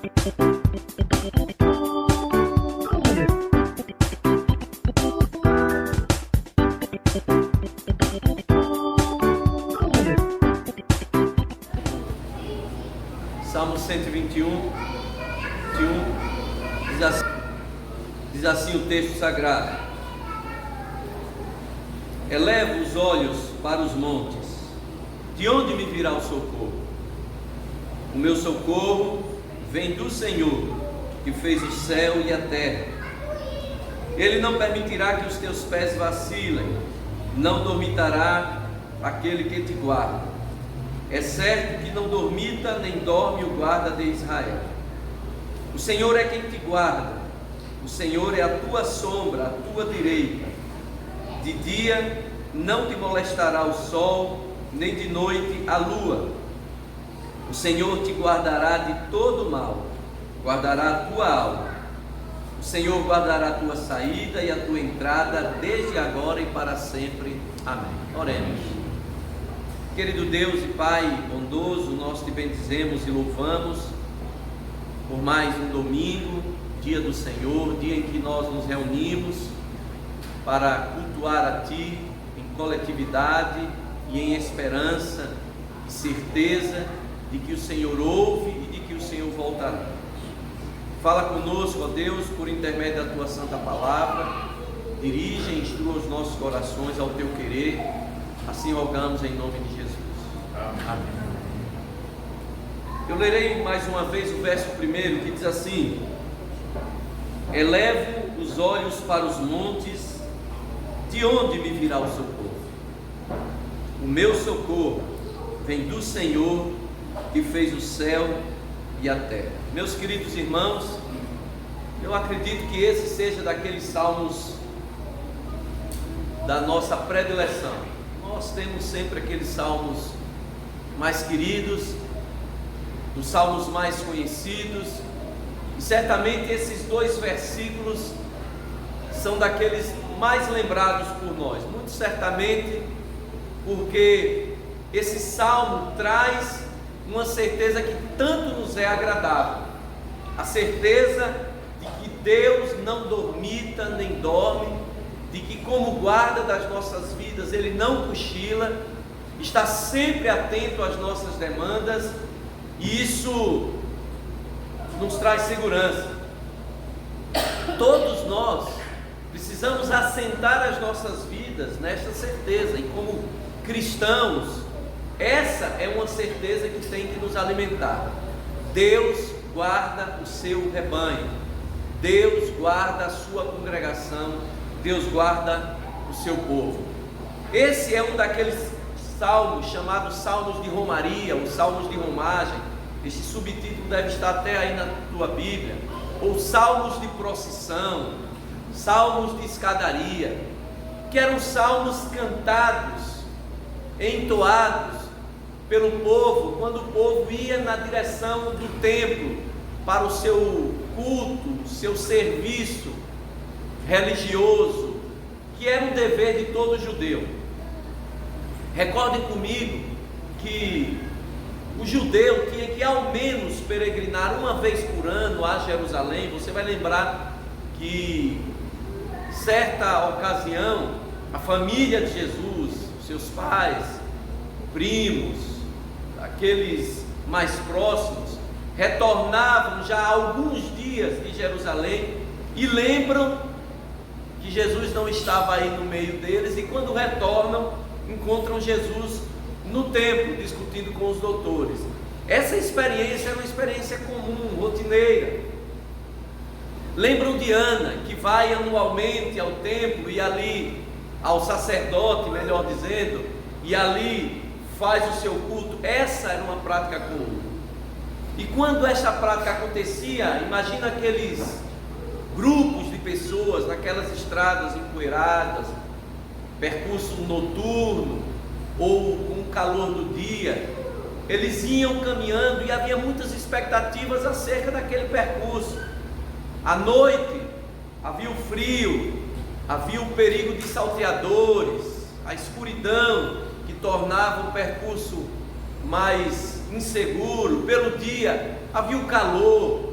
Salmo 121, diz assim o texto sagrado: Elevo os olhos para os montes, de onde me virá o socorro? O meu socorro vem do Senhor, que fez o céu e a terra. Ele não permitirá que os teus pés vacilem, não dormitará aquele que te guarda. É certo que não dormita nem dorme o guarda de Israel. O Senhor é quem te guarda, o Senhor é a tua sombra, a tua direita. De dia não te molestará o sol, nem de noite a lua. O Senhor te guardará de todo mal, guardará a tua alma. O Senhor guardará a tua saída e a tua entrada, desde agora e para sempre. Amém. Oremos. Querido Deus e Pai bondoso, nós te bendizemos e louvamos por mais um domingo, dia do Senhor, dia em que nós nos reunimos para cultuar a Ti em coletividade e em esperança e certeza de que o Senhor ouve e de que o Senhor voltará. Fala conosco, ó Deus, por intermédio da Tua Santa Palavra, dirige e instrua os nossos corações ao Teu querer, assim rogamos em nome de Jesus. Amém. Eu lerei mais uma vez o verso primeiro, que diz assim: Elevo os olhos para os montes, de onde me virá o socorro? O meu socorro vem do Senhor, que fez o céu e a terra. Meus queridos irmãos, eu acredito que esse seja daqueles salmos da nossa predileção. Nós temos sempre aqueles salmos mais queridos, os salmos mais conhecidos, e certamente esses dois versículos são daqueles mais lembrados por nós, muito certamente, porque esse salmo traz uma certeza que tanto nos é agradável, a certeza de que Deus não dormita nem dorme, de que como guarda das nossas vidas Ele não cochila, está sempre atento às nossas demandas, e isso nos traz segurança. Todos nós precisamos assentar as nossas vidas nesta certeza, e como cristãos, essa é uma certeza que tem que nos alimentar. Deus guarda o seu rebanho, Deus guarda a sua congregação, Deus guarda o seu povo. Esse é um daqueles salmos chamados salmos de romaria, ou salmos de romagem. Este subtítulo deve estar até aí na tua Bíblia, ou salmos de procissão, salmos de escadaria, que eram salmos cantados, entoados pelo povo, quando o povo ia na direção do templo para o seu culto, seu serviço religioso, que era um dever de todo judeu. Recordem comigo que o judeu tinha que ao menos peregrinar uma vez por ano a Jerusalém. Você vai lembrar que certa ocasião a família de Jesus, seus pais, primos, aqueles mais próximos, retornavam já há alguns dias de Jerusalém e lembram que Jesus não estava aí no meio deles, e quando retornam, encontram Jesus no templo, discutindo com os doutores. Essa experiência é uma experiência comum, rotineira. Lembram de Ana, que vai anualmente ao templo e ali, ao sacerdote, melhor dizendo, e ali faz o seu culto. Essa era uma prática comum. E quando essa prática acontecia, imagina aqueles grupos de pessoas naquelas estradas empoeiradas, percurso noturno ou com o calor do dia, eles iam caminhando e havia muitas expectativas acerca daquele percurso. À noite havia o frio, havia o perigo de salteadores, a escuridão que tornava o percurso mais inseguro. Pelo dia havia o calor,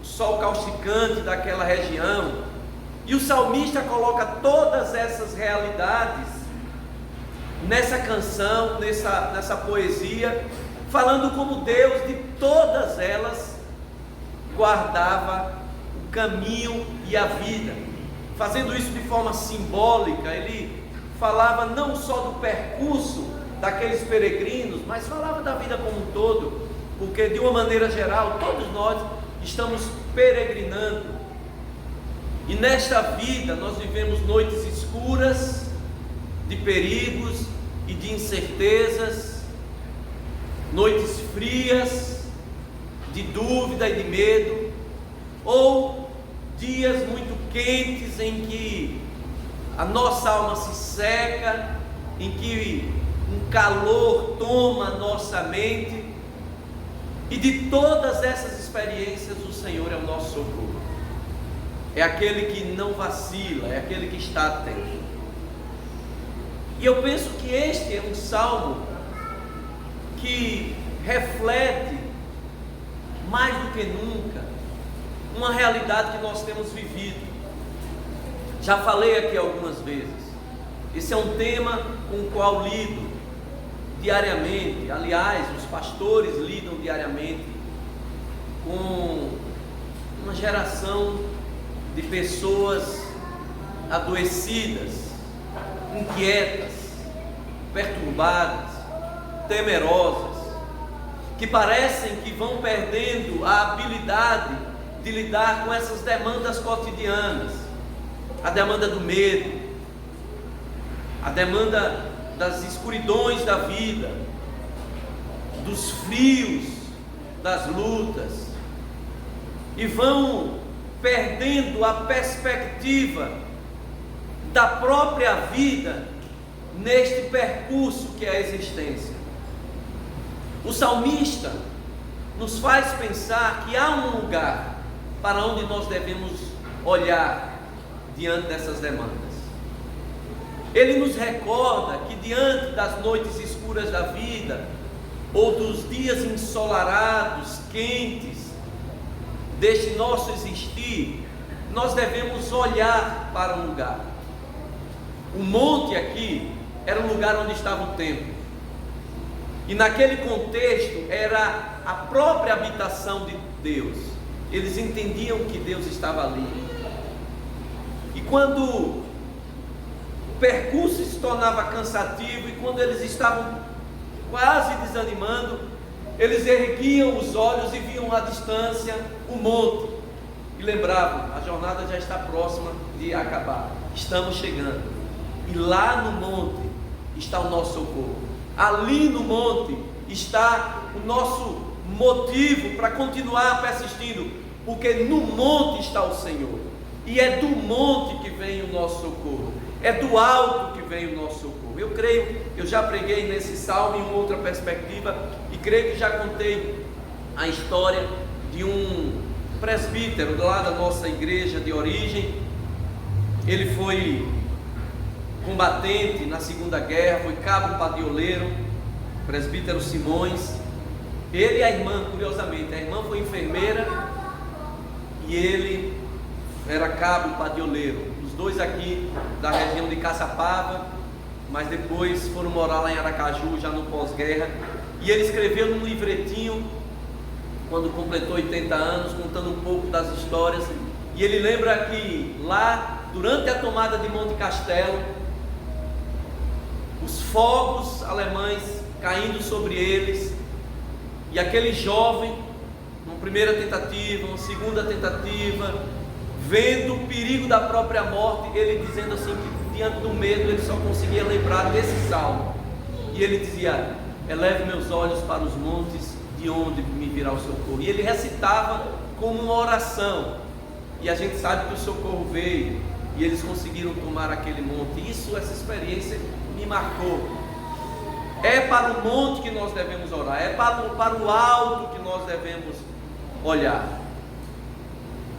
o sol causticante daquela região. E o salmista coloca todas essas realidades nessa canção, nessa poesia, falando como Deus, de todas elas, guardava o caminho e a vida. Fazendo isso de forma simbólica, ele falava não só do percurso daqueles peregrinos, mas falava da vida como um todo, porque de uma maneira geral, todos nós estamos peregrinando. E nesta vida nós vivemos noites escuras, de perigos e de incertezas, noites frias, de dúvida e de medo, ou dias muito quentes em que a nossa alma se seca, em que um calor toma a nossa mente. E de todas essas experiências, o Senhor é o nosso socorro. É aquele que não vacila, é aquele que está atento. E eu penso que este é um salmo que reflete mais do que nunca uma realidade que nós temos vivido. Já falei aqui algumas vezes. Esse é um tema com o qual lido diariamente. Aliás, os pastores lidam diariamente com uma geração de pessoas adoecidas, inquietas, perturbadas, temerosas, que parecem que vão perdendo a habilidade de lidar com essas demandas cotidianas, a demanda do medo, a demanda das escuridões da vida, dos frios, das lutas, e vão perdendo a perspectiva da própria vida neste percurso que é a existência. O salmista nos faz pensar que há um lugar para onde nós devemos olhar diante dessas demandas. Ele nos recorda que diante das noites escuras da vida, ou dos dias ensolarados, quentes, deste nosso existir, nós devemos olhar para um lugar. O monte aqui era um lugar onde estava o templo, e naquele contexto era a própria habitação de Deus. Eles entendiam que Deus estava ali. E quando o percurso se tornava cansativo, e quando eles estavam quase desanimando, eles erguiam os olhos e viam à distância o monte, e lembravam: a jornada já está próxima de acabar, estamos chegando, e lá no monte está o nosso socorro, ali no monte está o nosso motivo para continuar persistindo, porque no monte está o Senhor, e é do monte que vem o nosso socorro, é do alto que vem o nosso socorro. Eu creio, eu já preguei nesse salmo em uma outra perspectiva, e creio que já contei a história de um presbítero lá da nossa igreja de origem. Ele foi combatente na Segunda Guerra, foi cabo padioleiro, presbítero Simões. Ele e a irmã, curiosamente, a irmã foi enfermeira e ele era cabo padioleiro. Os dois aqui da região de Caçapava, mas depois foram morar lá em Aracaju, já no pós-guerra. E ele escreveu num livretinho, quando completou 80 anos, contando um pouco das histórias. E ele lembra que lá, durante a tomada de Monte Castelo, os fogos alemães caindo sobre eles, e aquele jovem, numa primeira tentativa, uma segunda tentativa, vendo o perigo da própria morte, ele dizendo assim que diante do medo ele só conseguia lembrar desse salmo, e ele dizia: eleve meus olhos para os montes, de onde me virá o socorro. E ele recitava como uma oração, e a gente sabe que o socorro veio, e eles conseguiram tomar aquele monte. Essa experiência me marcou. É para o monte que nós devemos orar, é para o alto que nós devemos olhar.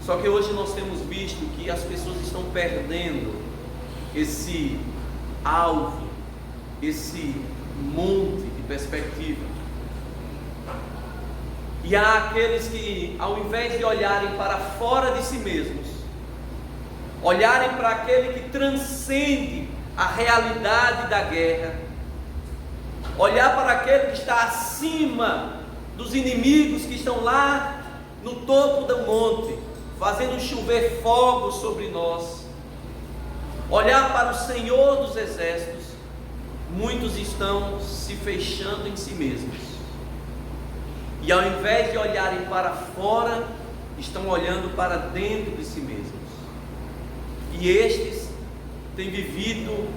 Só que hoje nós temos visto que as pessoas estão perdendo esse alvo, esse monte de perspectiva. E há aqueles que, ao invés de olharem para fora de si mesmos, olharem para aquele que transcende a realidade da guerra, olhar para aquele que está acima dos inimigos que estão lá no topo do monte, fazendo chover fogo sobre nós, olhar para o Senhor dos Exércitos, muitos estão se fechando em si mesmos, e ao invés de olharem para fora, estão olhando para dentro de si mesmos. E estes têm vivido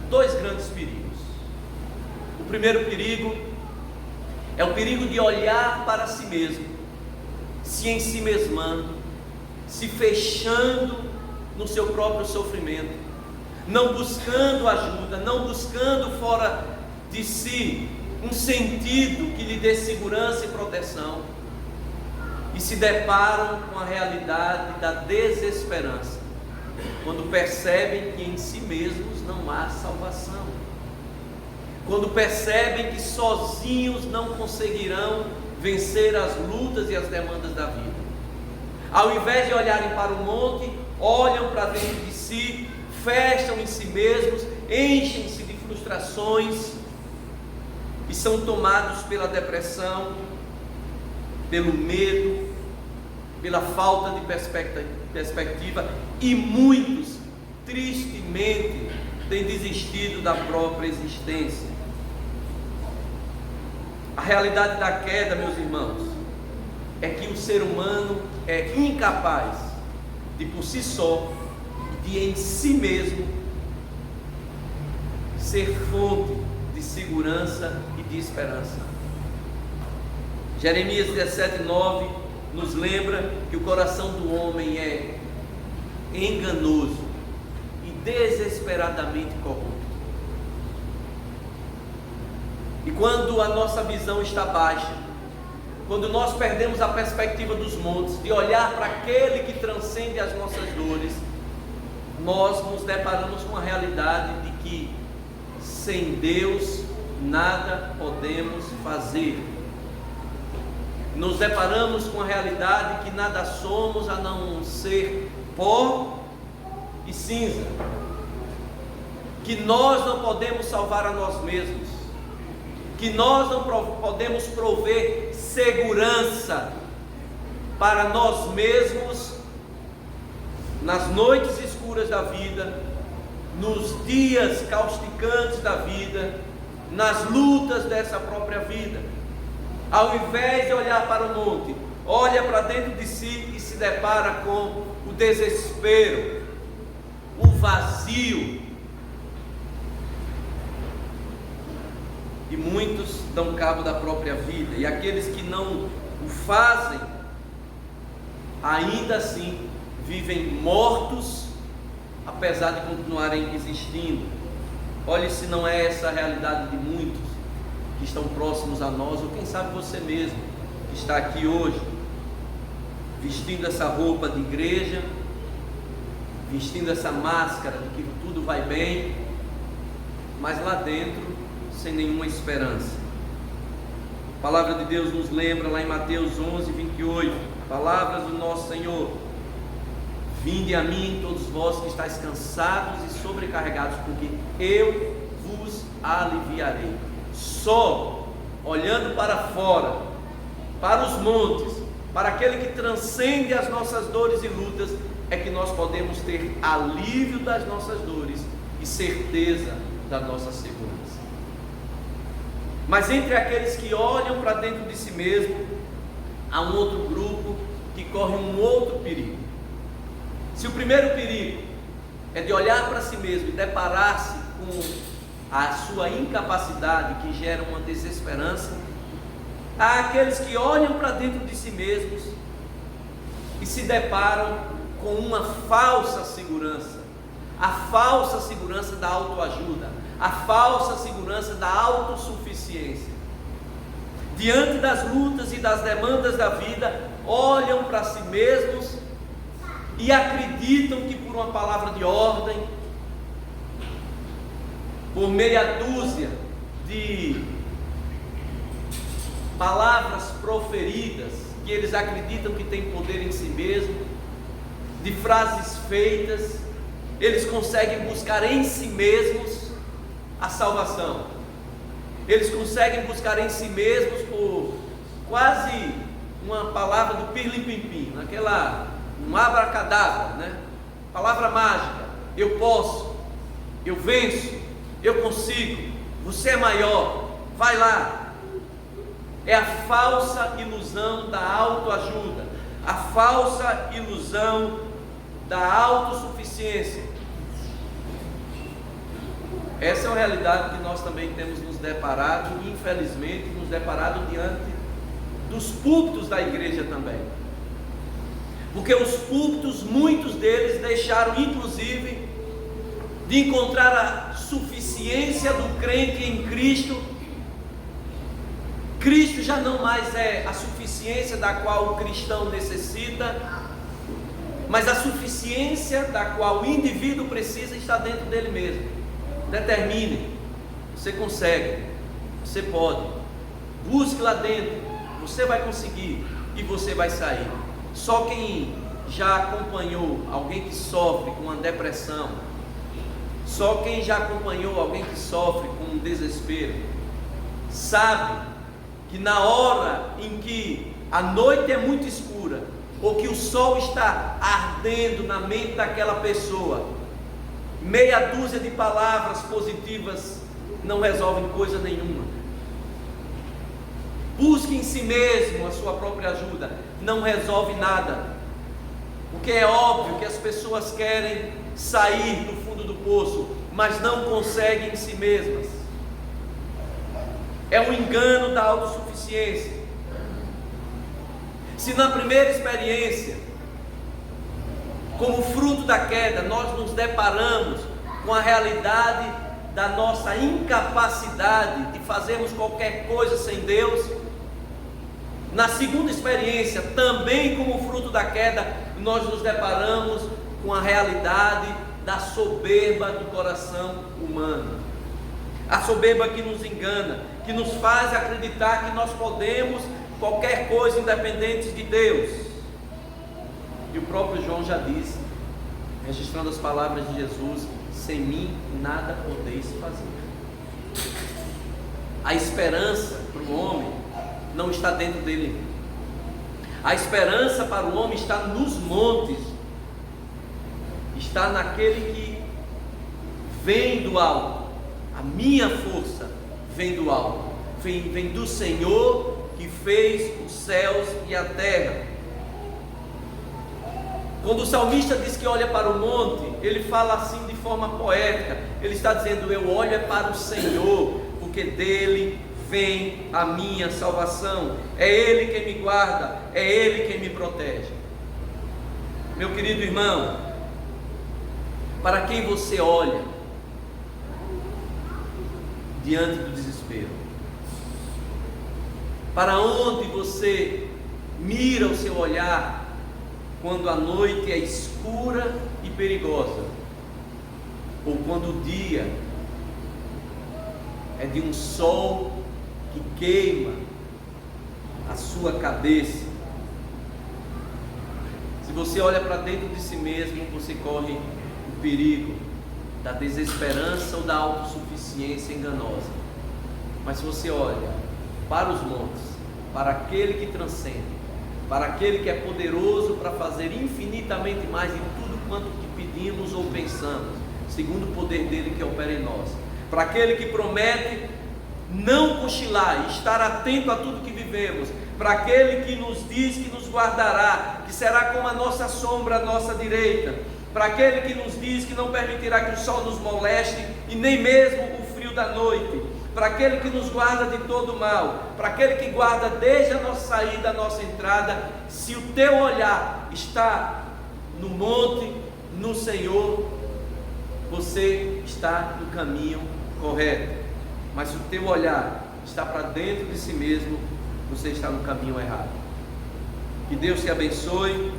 dois grandes perigos. O primeiro perigo é o perigo de olhar para si mesmo, se ensimesmando, se fechando no seu próprio sofrimento, não buscando ajuda, não buscando fora de si um sentido que lhe dê segurança e proteção, e se deparam com a realidade da desesperança, quando percebem que em si mesmos não há salvação, quando percebem que sozinhos não conseguirão vencer as lutas e as demandas da vida. Ao invés de olharem para o monte, olham para dentro de si, fecham em si mesmos, enchem-se de frustrações e são tomados pela depressão, pelo medo, pela falta de perspectiva, e muitos, tristemente, têm desistido da própria existência. A realidade da queda, meus irmãos, é que o ser humano é incapaz de, por si só, de em si mesmo, ser fonte de segurança e de esperança. Jeremias 17:9 nos lembra que o coração do homem é enganoso e desesperadamente corrupto. E quando a nossa visão está baixa, quando nós perdemos a perspectiva dos montes, de olhar para aquele que transcende as nossas dores, nós nos deparamos com a realidade de que sem Deus nada podemos fazer. Nos deparamos com a realidade que nada somos a não ser pó e cinza, que nós não podemos salvar a nós mesmos, que nós não podemos prover segurança para nós mesmos nas noites escuras da vida, nos dias causticantes da vida, nas lutas dessa própria vida. Ao invés de olhar para o monte, olha para dentro de si e se depara com o desespero, o vazio. E muitos dão cabo da própria vida, e aqueles que não o fazem, ainda assim vivem mortos, apesar de continuarem existindo. Olhe se não é essa a realidade de muitos que estão próximos a nós, ou quem sabe você mesmo, que está aqui hoje, vestindo essa roupa de igreja, vestindo essa máscara de que tudo vai bem, mas lá dentro, sem nenhuma esperança. A palavra de Deus nos lembra lá em Mateus 11:28, palavras do nosso Senhor: vinde a mim todos vós que estáis cansados e sobrecarregados, porque eu vos aliviarei. Só olhando para fora, para os montes, para aquele que transcende as nossas dores e lutas, é que nós podemos ter alívio das nossas dores e certeza da nossa segurança. Mas entre aqueles que olham para dentro de si mesmo, há um outro grupo que corre um outro perigo. Se o primeiro perigo é de olhar para si mesmo e deparar-se com a sua incapacidade, que gera uma desesperança, há aqueles que olham para dentro de si mesmos e se deparam com uma falsa segurança, a falsa segurança da autoajuda, a falsa segurança da autossuficiência. Diante das lutas e das demandas da vida, olham para si mesmos e acreditam que por uma palavra de ordem, por meia dúzia de palavras proferidas, que eles acreditam que têm poder em si mesmo, de frases feitas. Eles conseguem buscar em si mesmos a salvação. Eles conseguem buscar em si mesmos por quase uma palavra do pirlim-pim-pim, um abracadabra, né? Palavra mágica: eu posso, eu venço, eu consigo, você é maior, vai lá. É a falsa ilusão da autoajuda, a falsa ilusão da autossuficiência. Essa é uma realidade que nós também temos nos deparado, infelizmente, diante dos púlpitos da igreja também. Porque os púlpitos, muitos deles deixaram inclusive de encontrar a suficiência do crente em Cristo. Cristo já não mais é a suficiência da qual o cristão necessita, mas a suficiência da qual o indivíduo precisa está dentro dele mesmo. Determine, você consegue, você pode, busque lá dentro, você vai conseguir e você vai sair. Só quem já acompanhou alguém que sofre com uma depressão, só quem já acompanhou alguém que sofre com um desespero, sabe que na hora em que a noite é muito escura, ou que o sol está ardendo na mente daquela pessoa, meia dúzia de palavras positivas não resolvem coisa nenhuma. Busque em si mesmo a sua própria ajuda, não resolve nada. Porque é óbvio que as pessoas querem sair do fundo do poço, mas não conseguem em si mesmas. É um engano da autossuficiência. Se na primeira experiência, como fruto da queda, nós nos deparamos com a realidade da nossa incapacidade de fazermos qualquer coisa sem Deus, na segunda experiência, também como fruto da queda, nós nos deparamos com a realidade da soberba do coração humano. A soberba que nos engana, que nos faz acreditar que nós podemos qualquer coisa independente de Deus. E o próprio João já disse, registrando as palavras de Jesus: sem mim nada podeis fazer. A esperança para o homem não está dentro dele. A esperança para o homem está nos montes, está naquele que vem do alto. A minha força vem do alto, vem do Senhor que fez os céus e a terra. Quando o salmista diz que olha para o monte, ele fala assim de forma poética. Ele está dizendo: eu olho para o Senhor, porque dele vem a minha salvação. É Ele quem me guarda, é Ele quem me protege. Meu querido irmão, para quem você olha diante do desespero? Para onde você mira o seu olhar quando a noite é escura e perigosa, ou quando o dia é de um sol que queima a sua cabeça? Se você olha para dentro de si mesmo, você corre o perigo da desesperança ou da autossuficiência enganosa. Mas se você olha para os montes, para aquele que transcende, para aquele que é poderoso para fazer infinitamente mais de tudo quanto que pedimos ou pensamos, segundo o poder dele que opera em nós, para aquele que promete não cochilar e estar atento a tudo que vivemos, para aquele que nos diz que nos guardará, que será como a nossa sombra à nossa direita, para aquele que nos diz que não permitirá que o sol nos moleste e nem mesmo o frio da noite, para aquele que nos guarda de todo o mal, para aquele que guarda desde a nossa saída, a nossa entrada. Se o teu olhar está no monte, no Senhor, você está no caminho correto. Mas se o teu olhar está para dentro de si mesmo, você está no caminho errado. Que Deus te abençoe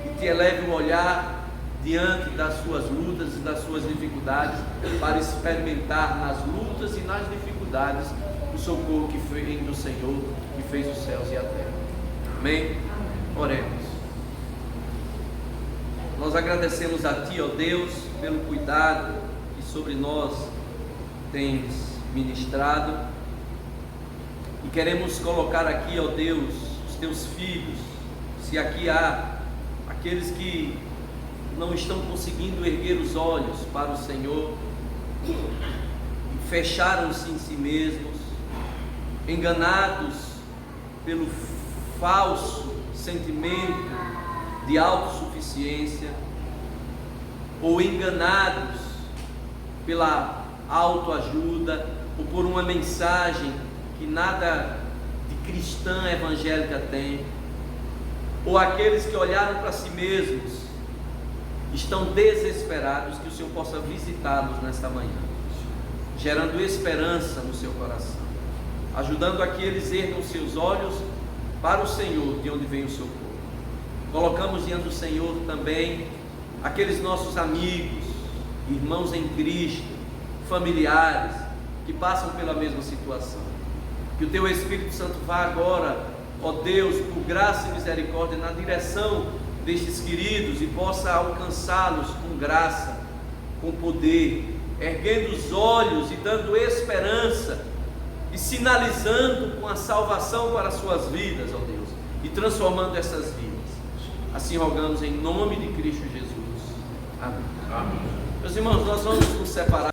e te eleve o olhar diante das suas lutas e das suas dificuldades, para experimentar nas lutas e nas dificuldades o socorro que vem do Senhor, que fez os céus e a terra. Amém? Oremos. Nós agradecemos a Ti, ó Deus, pelo cuidado que sobre nós tens ministrado, e queremos colocar aqui, ó Deus, os Teus filhos. Se aqui há aqueles que não estão conseguindo erguer os olhos para o Senhor, fecharam-se em si mesmos, enganados pelo falso sentimento de autossuficiência, ou enganados pela autoajuda, ou por uma mensagem que nada de cristã evangélica tem, ou aqueles que olharam para si mesmos, estão desesperados, que o Senhor possa visitá-los nesta manhã, gerando esperança no seu coração, ajudando a que eles ergam seus olhos para o Senhor, de onde vem o socorro. Colocamos diante do Senhor também aqueles nossos amigos, irmãos em Cristo, familiares, que passam pela mesma situação. Que o Teu Espírito Santo vá agora, ó Deus, por graça e misericórdia, na direção destes queridos, e possa alcançá-los com graça, com poder, erguendo os olhos e dando esperança, e sinalizando com a salvação para as suas vidas, ó Deus, e transformando essas vidas. Assim rogamos em nome de Cristo Jesus. Amém. Amém. Meus irmãos, nós vamos nos separar.